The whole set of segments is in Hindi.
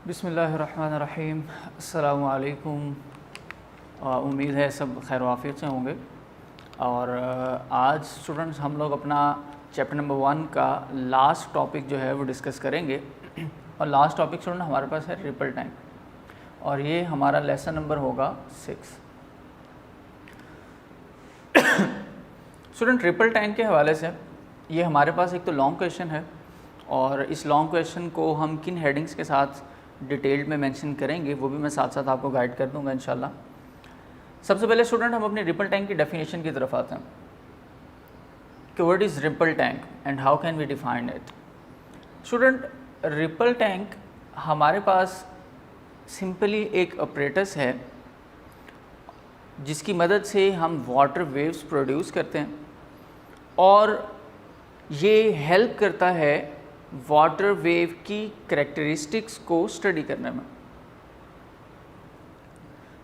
बिस्मिल्लाहिर्रहमानिर्रहीम। अस्सलामु अलैकुम। उम्मीद है सब खैर वाफियत से होंगे। और आज स्टूडेंट्स हम लोग अपना चैप्टर नंबर 1 का लास्ट टॉपिक जो है वो डिस्कस करेंगे। और लास्ट टॉपिक स्टूडेंट हमारे पास है रिपल टैंक, और ये हमारा लेसन नंबर होगा 6। स्टूडेंट रिपल टैंक के हवाले से ये हमारे पास एक तो लॉन्ग क्वेश्चन है, और इस लॉन्ग क्वेश्चन को हम किन हेडिंग्स के साथ डिटेल्ड में मेंशन करेंगे वो भी मैं साथ साथ आपको गाइड कर दूंगा इंशाल्लाह। सबसे पहले स्टूडेंट हम अपने रिपल टैंक की डेफिनेशन की तरफ आते हैं कि what is ripple tank and how can we define it. Student ripple tank हमारे पास सिंपली एक ऑपरेटस है जिसकी मदद से हम वाटर वेव्स प्रोड्यूस करते हैं, और ये हेल्प करता है वाटर वेव की करैक्टरिस्टिक्स को स्टडी करने में।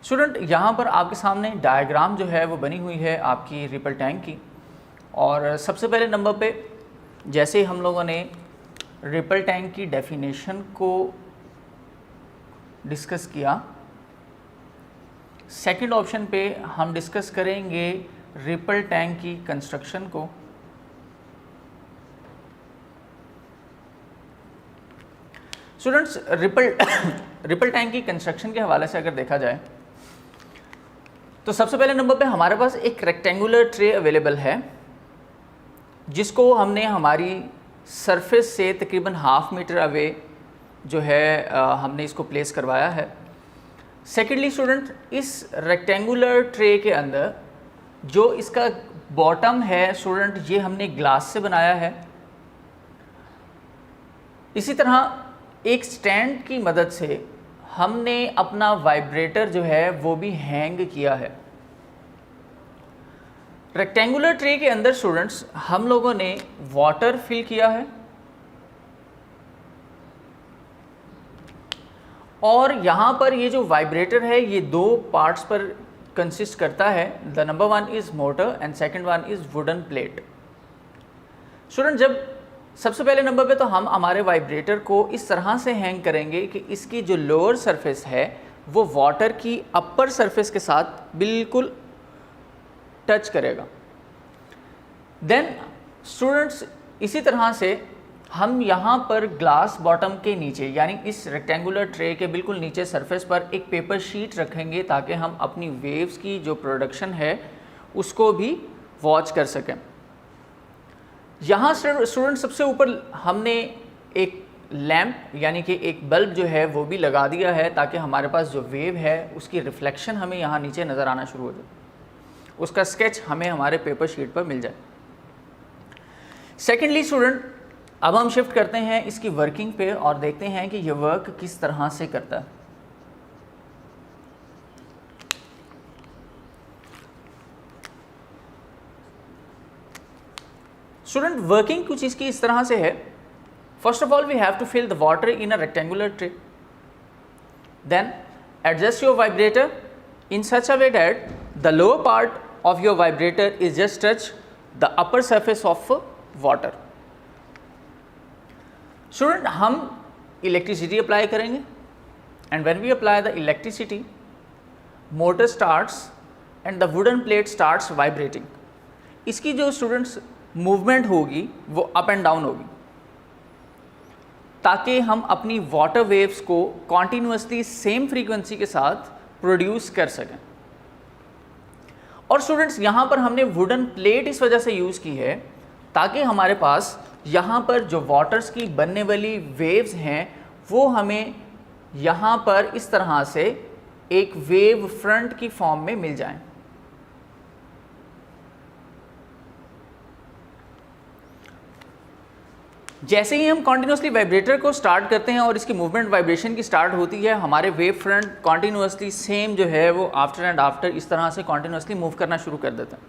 स्टूडेंट यहाँ पर आपके सामने डायग्राम जो है वो बनी हुई है आपकी रिपल टैंक की। और सबसे पहले नंबर पे जैसे हम लोगों ने रिपल टैंक की डेफिनेशन को डिस्कस किया, सेकंड ऑप्शन पे हम डिस्कस करेंगे रिपल टैंक की कंस्ट्रक्शन को। स्टूडेंट्स रिपल टैंक की कंस्ट्रक्शन के हवाले से अगर देखा जाए तो सबसे पहले नंबर पे हमारे पास एक रेक्टेंगुलर ट्रे अवेलेबल है जिसको हमने हमारी सरफेस से तकरीबन 1/2 मीटर अवे जो है हमने इसको प्लेस करवाया है। सेकेंडली स्टूडेंट इस रेक्टेंगुलर ट्रे के अंदर जो इसका बॉटम है स्टूडेंट ये हमने ग्लास से बनाया है। इसी तरह एक स्टैंड की मदद से हमने अपना वाइब्रेटर जो है वो भी हैंग किया है। रेक्टेंगुलर ट्रे के अंदर स्टूडेंट्स हम लोगों ने वाटर फिल किया है, और यहाँ पर ये जो वाइब्रेटर है ये 2 पार्ट्स पर कंसिस्ट करता है। The number 1 is motor and second 1 is wooden plate. Student जब सबसे पहले नंबर पे तो हम हमारे वाइब्रेटर को इस तरह से हैंग करेंगे कि इसकी जो लोअर सरफेस है वो वाटर की अपर सरफेस के साथ बिल्कुल टच करेगा। देन स्टूडेंट्स इसी तरह से हम यहाँ पर ग्लास बॉटम के नीचे यानी इस रेक्टेंगुलर ट्रे के बिल्कुल नीचे सरफेस पर एक पेपर शीट रखेंगे ताकि हम अपनी वेव्स की जो प्रोडक्शन है उसको भी वॉच कर सकें। यहाँ स्टूडेंट सबसे ऊपर हमने एक लैंप यानी कि एक बल्ब जो है वो भी लगा दिया है ताकि हमारे पास जो वेव है उसकी रिफ्लेक्शन हमें यहाँ नीचे नज़र आना शुरू हो जाए, उसका स्केच हमें हमारे पेपर शीट पर मिल जाए। सेकेंडली स्टूडेंट अब हम शिफ्ट करते हैं इसकी वर्किंग पे और देखते हैं कि ये वर्क किस तरह से करता है। स्टूडेंट वर्किंग कुछ इसकी इस तरह से है। First of all we have to fill the water in a rectangular tray, then adjust your vibrator in such a way that the lower part of your vibrator is just touch the upper surface of water. Student हम इलेक्ट्रिसिटी अप्लाई करेंगे, and when we apply the electricity motor starts and the wooden plate starts vibrating. इसकी जो स्टूडेंट्स मूवमेंट होगी वो अप एंड डाउन होगी ताकि हम अपनी वाटर वेव्स को कॉन्टिन्यूसली सेम फ्रीक्वेंसी के साथ प्रोड्यूस कर सकें। और स्टूडेंट्स यहाँ पर हमने वुडन प्लेट इस वजह से यूज़ की है ताकि हमारे पास यहाँ पर जो वाटर्स की बनने वाली वेव्स हैं वो हमें यहाँ पर इस तरह से एक वेव फ्रंट की फॉर्म में मिल जाएं। जैसे ही हम कॉन्टिन्यूसली वाइब्रेटर को स्टार्ट करते हैं और इसकी मूवमेंट वाइब्रेशन की स्टार्ट होती है, हमारे वेव फ्रंट कॉन्टिन्यूसली सेम जो है वो आफ्टर एंड आफ्टर इस तरह से कॉन्टिन्यूसली मूव करना शुरू कर देते हैं।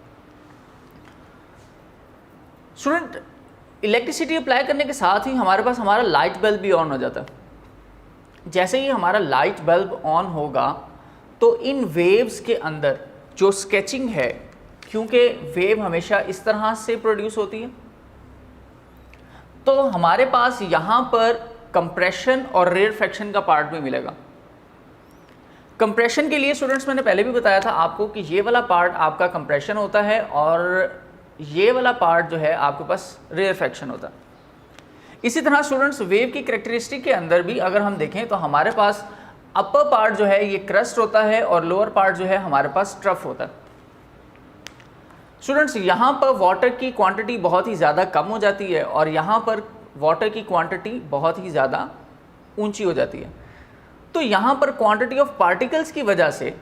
स्टूडेंट इलेक्ट्रिसिटी अप्लाई करने के साथ ही हमारे पास हमारा लाइट बल्ब भी ऑन हो जाता है। जैसे ही हमारा लाइट बल्ब ऑन होगा तो इन वेव्स के अंदर जो स्केचिंग है, क्योंकि वेव हमेशा इस तरह से प्रोड्यूस होती है, तो हमारे पास यहाँ पर कंप्रेशन और रेयरफेक्शन का पार्ट भी मिलेगा। कंप्रेशन के लिए स्टूडेंट्स मैंने पहले भी बताया था आपको कि ये वाला पार्ट आपका कंप्रेशन होता है और ये वाला पार्ट जो है आपके पास रेयरफेक्शन होता है। इसी तरह स्टूडेंट्स वेव की कैरेक्टरिस्टिक के अंदर भी अगर हम देखें तो हमारे पास अपर पार्ट जो है ये क्रस्ट होता है और लोअर पार्ट जो है हमारे पास ट्रफ होता है। स्टूडेंट्स यहाँ पर वाटर की क्वांटिटी बहुत ही ज़्यादा कम हो जाती है और यहाँ पर वाटर की क्वांटिटी बहुत ही ज़्यादा ऊंची हो जाती है। तो यहाँ पर क्वांटिटी ऑफ पार्टिकल्स की वजह से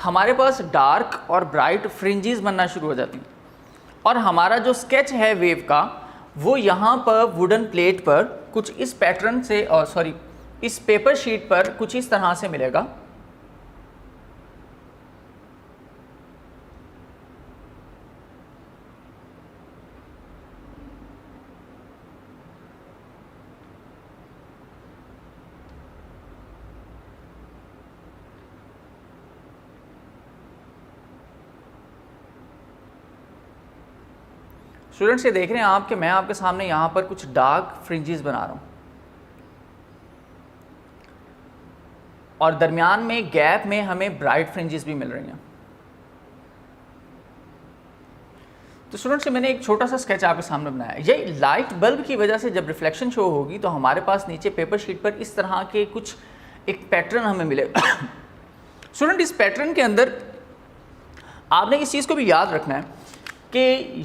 हमारे पास डार्क और ब्राइट फ्रिंजेस बनना शुरू हो जाती हैं और हमारा जो स्केच है वेव का वो यहाँ पर वुडन प्लेट पर कुछ इस पैटर्न से इस पेपर शीट पर कुछ इस तरह से मिलेगा। स्टूडेंट्स ये देख रहे हैं आप कि मैं आपके सामने यहाँ पर कुछ डार्क फ्रिंजेस बना रहा हूँ और दरमियान में गैप में हमें ब्राइट फ्रिंजेस भी मिल रही हैं। तो स्टूडेंट्स मैंने एक छोटा सा स्केच आपके सामने बनाया है। ये लाइट बल्ब की वजह से जब रिफ्लेक्शन शो होगी तो हमारे पास नीचे पेपर शीट पर इस तरह के कुछ एक पैटर्न हमें मिलेगा। स्टूडेंट इस पैटर्न के अंदर आपने इस चीज़ को भी याद रखना है कि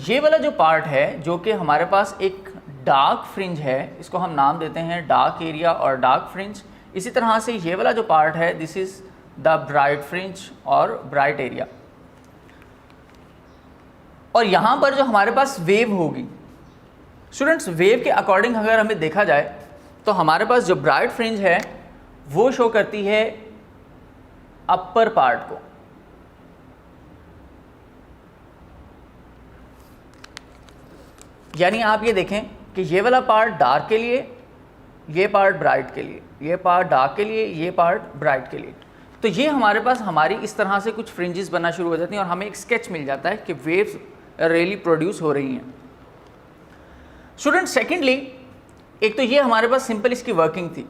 ये वाला जो पार्ट है जो कि हमारे पास एक डार्क फ्रिंज है, इसको हम नाम देते हैं डार्क एरिया और डार्क फ्रिंज। इसी तरह से ये वाला जो पार्ट है this is the bright fringe और ब्राइट एरिया। और यहाँ पर जो हमारे पास वेव होगी स्टूडेंट्स, वेव के अकॉर्डिंग अगर हमें देखा जाए तो हमारे पास जो ब्राइट फ्रिंज है वो शो करती है अपर पार्ट को, यानी आप ये देखें कि ये वाला पार्ट डार्क के लिए, ये पार्ट ब्राइट के लिए, ये पार्ट डार्क के लिए, ये पार्ट ब्राइट के लिए। तो ये हमारे पास हमारी इस तरह से कुछ फ्रिंजेस बनना शुरू हो जाती हैं और हमें एक स्केच मिल जाता है कि वेव्स रियली प्रोड्यूस हो रही हैं। स्टूडेंट सेकेंडली, एक तो ये हमारे पास सिंपल इसकी वर्किंग थी,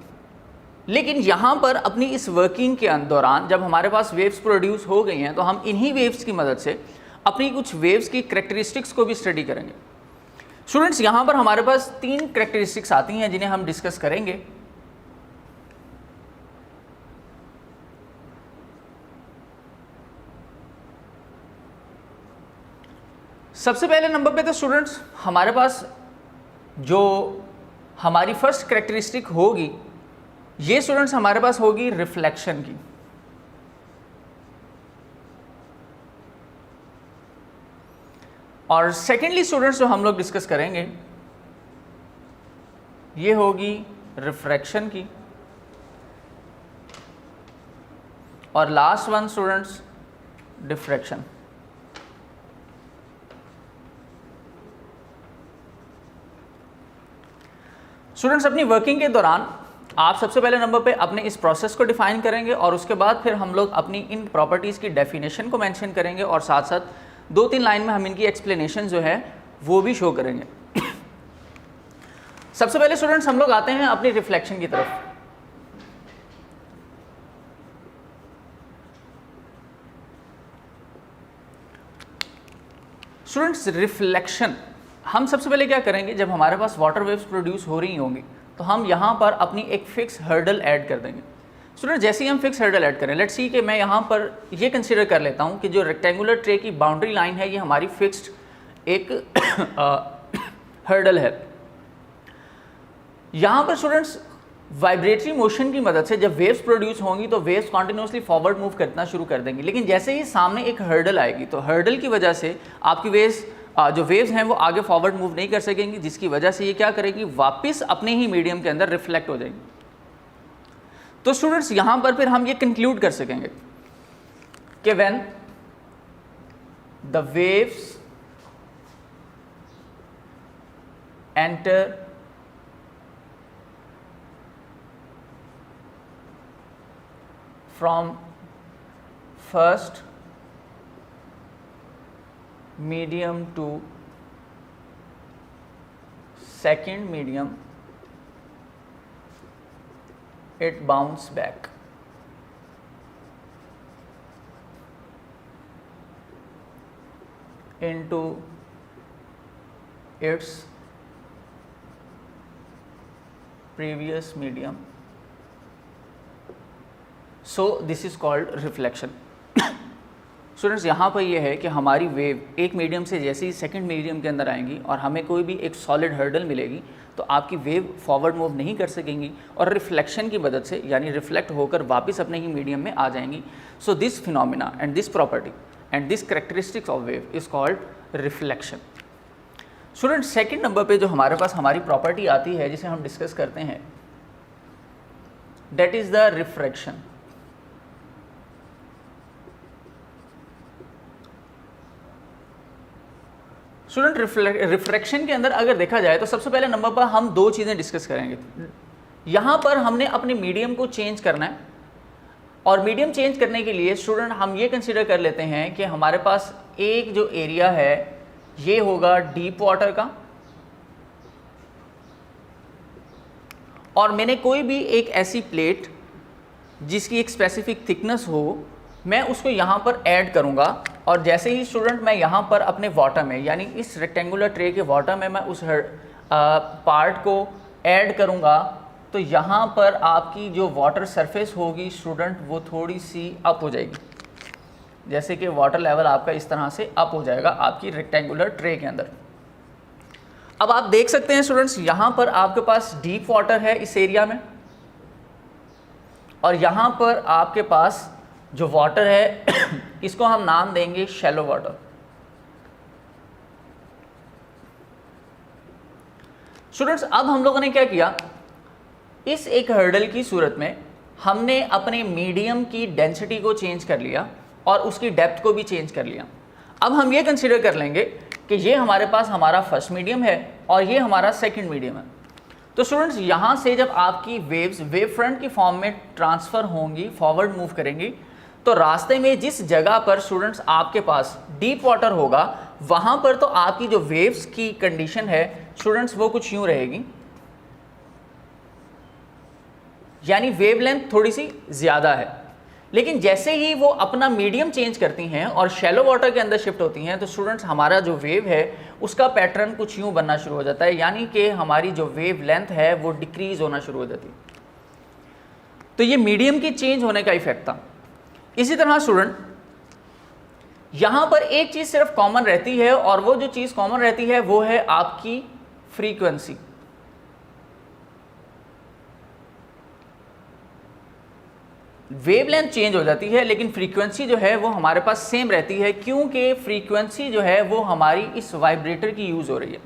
लेकिन यहाँ पर अपनी इस वर्किंग के दौरान जब हमारे पास वेव्स प्रोड्यूस हो गई हैं तो हम इन्हीं वेव्स की मदद से अपनी कुछ वेव्स की करैक्टरिस्टिक्स को भी स्टडी करेंगे। स्टूडेंट्स यहाँ पर हमारे पास 3 करैक्टरिस्टिक्स आती हैं जिन्हें हम डिस्कस करेंगे। सबसे पहले नंबर पे तो स्टूडेंट्स हमारे पास जो हमारी फर्स्ट करैक्टरिस्टिक होगी ये स्टूडेंट्स हमारे पास होगी रिफ्लेक्शन की। और सेकेंडली स्टूडेंट्स जो हम लोग डिस्कस करेंगे ये होगी रिफ्रैक्शन की। और last one students diffraction. Students अपनी वर्किंग के दौरान आप सबसे पहले नंबर पे अपने इस प्रोसेस को डिफाइन करेंगे और उसके बाद फिर हम लोग अपनी इन प्रॉपर्टीज़ की डेफिनेशन को मेंशन करेंगे और साथ साथ 2-3 लाइन में हम इनकी एक्सप्लेनेशन जो है वो भी शो करेंगे। सबसे पहले स्टूडेंट्स हम लोग आते हैं अपनी रिफ्लेक्शन की तरफ। स्टूडेंट्स रिफ्लेक्शन हम सबसे पहले क्या करेंगे, जब हमारे पास वाटर वेव्स प्रोड्यूस हो रही होंगी तो हम यहाँ पर अपनी एक फिक्स हर्डल ऐड कर देंगे। स्टूडेंट जैसे ही हम फिक्स हर्डल ऐड करें, लेट्स सी कि मैं यहाँ पर ये कंसीडर कर लेता हूँ कि जो रेक्टेंगुलर ट्रे की बाउंड्री लाइन है ये हमारी फिक्स्ड एक हर्डल है। यहाँ पर स्टूडेंट्स वाइब्रेटरी मोशन की मदद से जब वेव्स प्रोड्यूस होंगी तो वेव्स कॉन्टिन्यूसली फॉरवर्ड मूव करना शुरू कर देंगी, लेकिन जैसे ही सामने एक हर्डल आएगी तो हर्डल की वजह से आपकी जो वेव्स हैं वो आगे फॉरवर्ड मूव नहीं कर सकेंगी, जिसकी वजह से ये क्या करेगी, वापस अपने ही मीडियम के अंदर रिफ्लेक्ट हो जाएंगी। तो स्टूडेंट्स यहाँ पर फिर हम ये कंक्लूड कर सकेंगे कि when the waves enter from first medium to second medium it bounce back into its previous medium. So this is called reflection. Students यहाँ पर ये है कि हमारी वेव एक मीडियम से जैसे ही सेकंड मीडियम के अंदर आएंगी और हमें कोई भी एक सॉलिड हर्डल मिलेगी तो आपकी वेव फॉरवर्ड मूव नहीं कर सकेंगी और रिफ्लेक्शन की मदद से यानी रिफ्लेक्ट होकर वापस अपने ही मीडियम में आ जाएंगी. So this phenomena and this property and this characteristics of wave is called reflection. Student second number पे जो हमारे पास हमारी प्रॉपर्टी आती है जिसे हम डिस्कस करते हैं, that is the refraction. Student refraction के अंदर अगर देखा जाए तो सबसे पहले नंबर पर हम दो चीज़ें डिस्कस करेंगे. यहाँ पर हमने अपने मीडियम को चेंज करना है और मीडियम चेंज करने के लिए स्टूडेंट हम ये कंसीडर कर लेते हैं कि हमारे पास एक जो एरिया है ये होगा डीप वाटर का और मैंने कोई भी एक ऐसी प्लेट जिसकी एक स्पेसिफिक थिकनेस हो मैं उसको यहाँ पर ऐड करूँगा और जैसे ही स्टूडेंट मैं यहाँ पर अपने वाटर में यानी इस रेक्टेंगुलर ट्रे के वाटर में मैं उस पार्ट को ऐड करूँगा तो यहाँ पर आपकी जो वाटर सरफेस होगी स्टूडेंट वो थोड़ी सी अप हो जाएगी. जैसे कि वाटर लेवल आपका इस तरह से अप हो जाएगा आपकी रेक्टेंगुलर ट्रे के अंदर. अब आप देख सकते हैं स्टूडेंट्स यहाँ पर आपके पास डीप वाटर है इस एरिया में और यहाँ पर आपके पास जो वाटर है इसको हम नाम देंगे शैलो वाटर. स्टूडेंट्स अब हम लोगों ने क्या किया, इस एक हर्डल की सूरत में हमने अपने मीडियम की डेंसिटी को चेंज कर लिया और उसकी डेप्थ को भी चेंज कर लिया. अब हम ये कंसीडर कर लेंगे कि ये हमारे पास हमारा फर्स्ट मीडियम है और ये हमारा सेकंड मीडियम है. तो स्टूडेंट्स यहाँ से जब आपकी वेव्स वेव फ्रंट की फॉर्म में ट्रांसफ़र होंगी, फॉरवर्ड मूव करेंगी, तो रास्ते में जिस जगह पर स्टूडेंट्स आपके पास डीप वाटर होगा वहाँ पर तो आपकी जो वेव्स की कंडीशन है स्टूडेंट्स वो कुछ यूँ रहेगी, यानी वेवलेंथ थोड़ी सी ज़्यादा है. लेकिन जैसे ही वो अपना मीडियम चेंज करती हैं और शैलो वाटर के अंदर शिफ्ट होती हैं तो स्टूडेंट्स हमारा जो वेव है उसका पैटर्न कुछ यूँ बनना शुरू हो जाता है, यानी कि हमारी जो वेव लेंथ है वो डिक्रीज होना शुरू हो जाती है. तो ये मीडियम की चेंज होने का इफेक्ट था. इसी तरह स्टूडेंट यहाँ पर एक चीज़ सिर्फ कॉमन रहती है और वो जो चीज़ कॉमन रहती है वो है आपकी फ्रीक्वेंसी. वेवलेंथ चेंज हो जाती है लेकिन फ्रीक्वेंसी जो है वो हमारे पास सेम रहती है, क्योंकि फ्रीक्वेंसी जो है वो हमारी इस वाइब्रेटर की यूज़ हो रही है.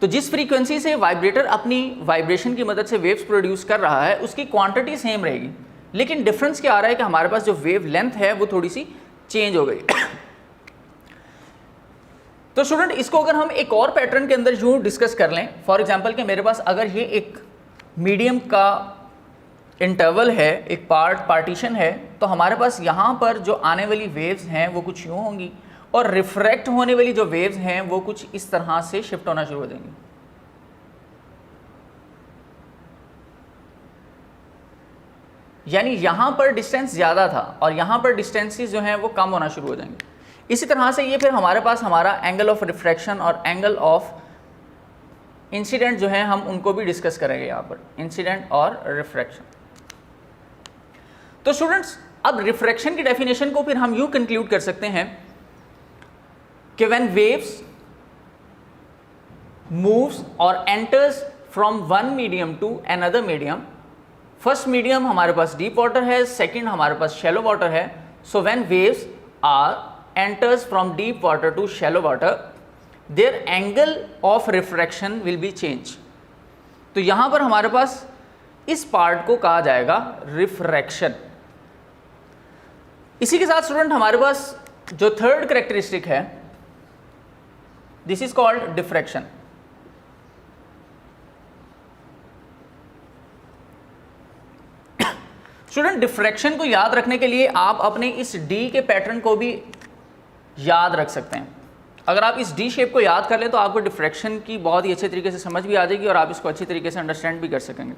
तो जिस फ्रीक्वेंसी से वाइब्रेटर अपनी वाइब्रेशन की मदद से वेव्स प्रोड्यूस कर रहा है उसकी क्वांटिटी सेम रहेगी, लेकिन डिफरेंस क्या आ रहा है कि हमारे पास जो वेव लेंथ है वो थोड़ी सी चेंज हो गई. तो स्टूडेंट इसको अगर हम एक और पैटर्न के अंदर यूँ डिस्कस कर लें, फॉर एग्जांपल कि मेरे पास अगर ये एक मीडियम का इंटरवल है, एक पार्टीशन है, तो हमारे पास यहाँ पर जो आने वाली वेव्स हैं वो कुछ यूँ होंगी और रिफ्रैक्ट होने वाली जो वेव्स हैं वो कुछ इस तरह से शिफ्ट होना शुरू हो जाएंगी. यानी यहाँ पर डिस्टेंस ज़्यादा था और यहाँ पर डिस्टेंसेस जो हैं वो कम होना शुरू हो जाएंगे. इसी तरह से ये फिर हमारे पास हमारा एंगल ऑफ रिफ्रैक्शन और एंगल ऑफ इंसिडेंट जो है हम उनको भी डिस्कस करेंगे यहाँ पर, इंसिडेंट और रिफ्रैक्शन. तो स्टूडेंट्स अब रिफ्रैक्शन की डेफिनेशन को फिर हम यूँ कंक्लूड कर सकते हैं कि व्हेन वेव्स मूव्स और enters from one medium to another medium, first medium हमारे पास डीप वाटर है, सेकंड हमारे पास शैलो वाटर है. So when waves are enters from deep water to shallow water their angle of refraction will be change. तो यहाँ पर हमारे पास इस पार्ट को कहा जाएगा रिफ्रैक्शन. इसी के साथ स्टूडेंट हमारे पास जो थर्ड कैरेक्टरिस्टिक है this is called diffraction. Student diffraction को याद रखने के लिए आप अपने इस डी के पैटर्न को भी याद रख सकते हैं. अगर आप इस डी शेप को याद कर लें तो आपको डिफ्रैक्शन की बहुत ही अच्छे तरीके से समझ भी आ जाएगी और आप इसको अच्छी तरीके से अंडरस्टैंड भी कर सकेंगे.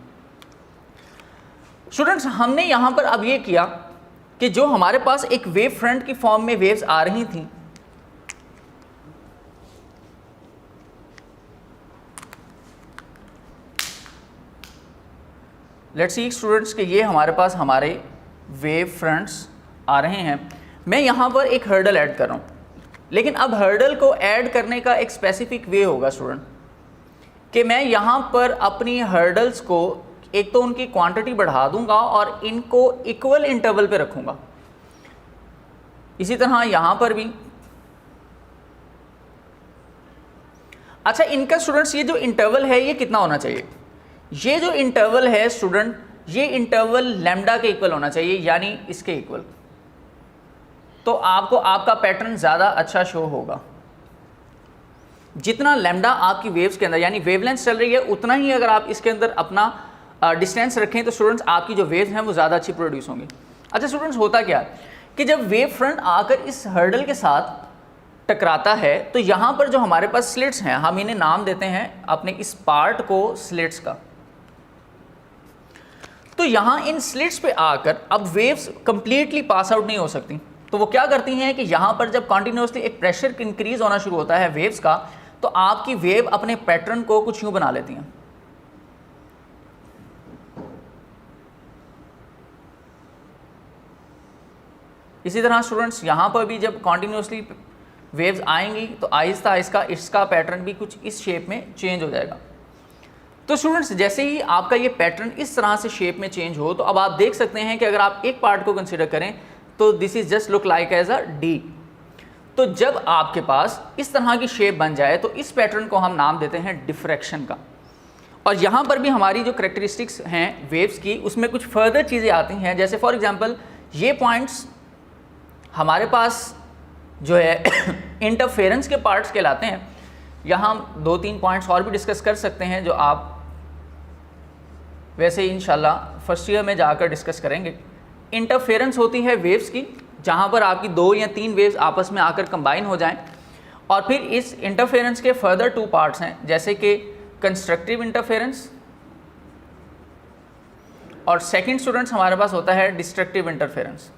स्टूडेंट्स हमने यहाँ पर अब ये किया कि जो हमारे पास एक वेव फ्रंट की फॉर्म में वेव्स आ रही थी, लेट्स सी स्टूडेंट्स कि ये हमारे पास हमारे वेव फ्रंट्स आ रहे हैं। मैं यहाँ पर एक हर्डल ऐड कर रहा हूँ, लेकिन अब हर्डल को ऐड करने का एक स्पेसिफिक वे होगा स्टूडेंट कि मैं यहाँ पर अपनी हर्डल्स को एक तो उनकी क्वांटिटी बढ़ा दूंगा और इनको इक्वल इंटरवल पे रखूंगा। इसी तरह यहाँ पर भी। अच्छा, इनका स्टूडेंट्स ये जो इंटरवल है ये कितना होना चाहिए? ये जो इंटरवल है स्टूडेंट, ये इंटरवल लैम्डा के इक्वल होना चाहिए, यानी इसके इक्वल। तो आपको आपका पैटर्न ज़्यादा अच्छा शो होगा। जितना लैम्डा आपकी वेव्स के अंदर यानी वेवलेंथ चल रही है, उतना ही अगर आप इसके अंदर अपना डिस्टेंस रखें तो स्टूडेंट्स आपकी जो वेव्स हैं वो ज़्यादा अच्छी प्रोड्यूस होंगी। अच्छा स्टूडेंट्स, होता क्या है कि जब वेव फ्रंट आकर इस हर्डल के साथ टकराता है तो यहाँ पर जो हमारे पास स्लिट्स हैं, हम इन्हें नाम देते हैं अपने इस पार्ट को स्लिट्स का। तो यहाँ इन स्लिट्स पे आकर अब वेव्स कंप्लीटली पास आउट नहीं हो सकती। तो वो क्या करती हैं कि यहाँ पर जब कॉन्टिन्यूसली एक प्रेशर इंक्रीज होना शुरू होता है वेव्स का, तो आपकी वेव अपने पैटर्न को कुछ यूँ बना लेती हैं। इसी तरह स्टूडेंट्स यहाँ पर भी जब कॉन्टिन्यूसली वेव्स आएंगी तो आहिस्ता आहिस्ता इसका पैटर्न भी कुछ इस शेप में चेंज हो जाएगा। तो स्टूडेंट्स जैसे ही आपका ये पैटर्न इस तरह से शेप में चेंज हो, तो अब आप देख सकते हैं कि अगर आप एक पार्ट को कंसिडर करें तो this is just look like as a D. तो जब आपके पास इस तरह की शेप बन जाए तो इस पैटर्न को हम नाम देते हैं डिफ्रैक्शन का। और यहाँ पर भी हमारी जो करेक्टरिस्टिक्स हैं वेव्स की, उसमें कुछ फर्दर चीज़ें आती हैं। जैसे फॉर एग्जांपल ये पॉइंट्स हमारे पास जो है इंटरफेरेंस के पार्ट्स कहलाते हैं। यहाँ हम 2-3 पॉइंट्स और भी डिस्कस कर सकते हैं जो आप वैसे इंशाल्लाह फर्स्ट ईयर में जाकर डिस्कस करेंगे। इंटरफेरेंस होती है वेव्स की, जहाँ पर आपकी 2 या 3 वेव्स आपस में आकर कंबाइन हो जाएं। और फिर इस इंटरफेरेंस के फर्दर 2 पार्ट्स हैं, जैसे कि कंस्ट्रक्टिव इंटरफेरेंस और सेकंड स्टूडेंट्स हमारे पास होता है डिस्ट्रक्टिव इंटरफेरेंस।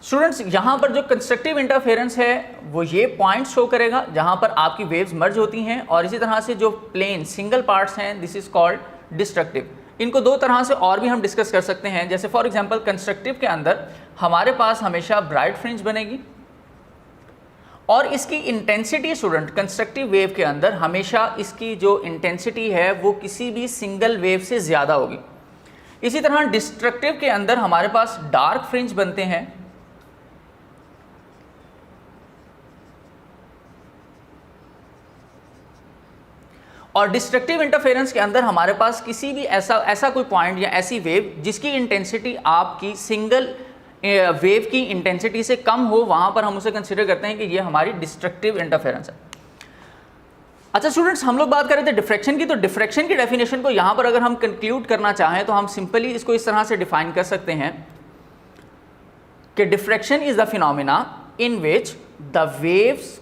स्टूडेंट्स यहाँ पर जो कंस्ट्रक्टिव इंटरफेरेंस है वो ये पॉइंट शो करेगा जहाँ पर आपकी वेव्स मर्ज होती हैं, और इसी तरह से जो प्लेन सिंगल पार्ट्स हैं दिस इज कॉल्ड डिस्ट्रक्टिव। इनको 2 तरह से और भी हम डिस्कस कर सकते हैं। जैसे फॉर एग्जांपल कंस्ट्रक्टिव के अंदर हमारे पास हमेशा ब्राइट फ्रिंज बनेगी और इसकी इंटेंसिटी स्टूडेंट कंस्ट्रक्टिव वेव के अंदर हमेशा इसकी जो इंटेंसिटी है वो किसी भी सिंगल वेव से ज़्यादा होगी। इसी तरह डिस्ट्रक्टिव के अंदर हमारे पास डार्क फ्रिंज बनते हैं और डिस्ट्रक्टिव इंटरफेरेंस के अंदर हमारे पास किसी भी ऐसा कोई पॉइंट या ऐसी वेव जिसकी इंटेंसिटी आपकी सिंगल वेव की इंटेंसिटी से कम हो, वहाँ पर हम उसे कंसिडर करते हैं कि ये हमारी डिस्ट्रक्टिव इंटरफेरेंस है। अच्छा स्टूडेंट्स, हम लोग बात कर रहे थे डिफ्रैक्शन की। तो डिफ्रैक्शन की डेफिनेशन को यहाँ पर अगर हम कंक्लूड करना चाहें तो हम सिंपली इसको इस तरह से डिफाइन कर सकते हैं कि diffraction is the phenomena in which the waves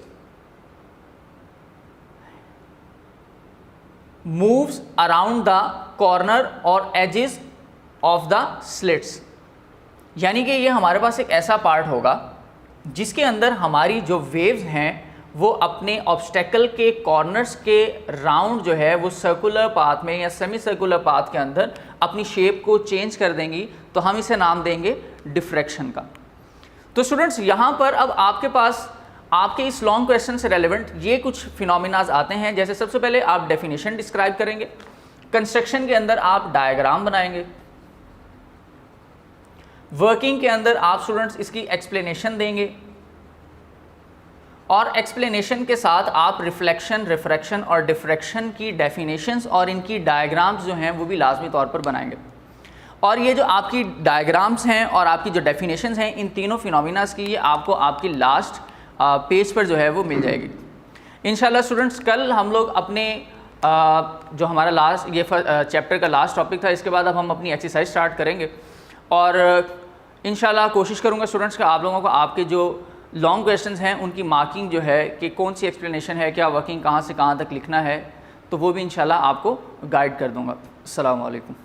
moves around the corner or edges of the slits। यानी कि ये हमारे पास एक ऐसा पार्ट होगा जिसके अंदर हमारी जो वेव्स हैं वो अपने ऑब्स्टेकल के कॉर्नर्स के राउंड जो है वो सर्कुलर पाथ में या सेमी सर्कुलर पाथ के अंदर अपनी शेप को चेंज कर देंगी, तो हम इसे नाम देंगे डिफ्रैक्शन का। तो स्टूडेंट्स यहाँ पर अब आपके पास आपके इस लॉन्ग क्वेश्चन से रेलेवेंट ये कुछ फिनोमिनाज आते हैं। जैसे सबसे पहले आप डेफिनेशन डिस्क्राइब करेंगे, कंस्ट्रक्शन के अंदर आप डायग्राम बनाएंगे, वर्किंग के अंदर आप स्टूडेंट्स इसकी एक्सप्लेनेशन देंगे और एक्सप्लेनेशन के साथ आप रिफ्लेक्शन, रिफ्रैक्शन और डिफ्रैक्शन की डेफिनेशंस और इनकी डायग्राम्स जो हैं वो भी लाजमी तौर पर बनाएंगे। और ये जो आपकी डायग्राम्स हैं और आपकी जो डेफिनेशंस हैं इन तीनों फिनोमिनाज की, ये आपको आपकी लास्ट पेज पर जो है वो मिल जाएगी इंशाल्लाह। स्टूडेंट्स कल हम लोग अपने जो हमारा लास्ट ये चैप्टर का लास्ट टॉपिक था, इसके बाद अब हम अपनी एक्सरसाइज स्टार्ट करेंगे और इंशाल्लाह कोशिश करूँगा स्टूडेंट्स का आप लोगों को आपके जो लॉन्ग क्वेश्चंस हैं उनकी मार्किंग जो है कि कौन सी एक्सप्लेनेशन है, क्या वर्किंग कहाँ से कहाँ तक लिखना है, तो वो भी इंशाल्लाह आपको गाइड कर दूँगा। अस्सलाम वालेकुम।